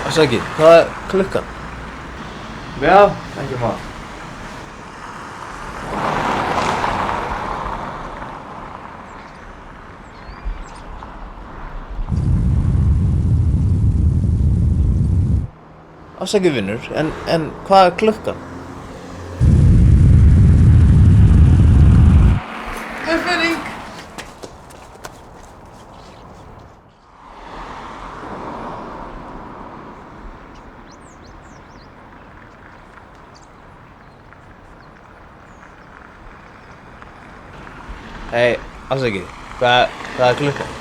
Afsakið, hvað er klukkan? Já, ekki mál. Afsakið vinnur, en hvað er klukkan? Uppfinning! Hei, afsakið, hvað er klukkan?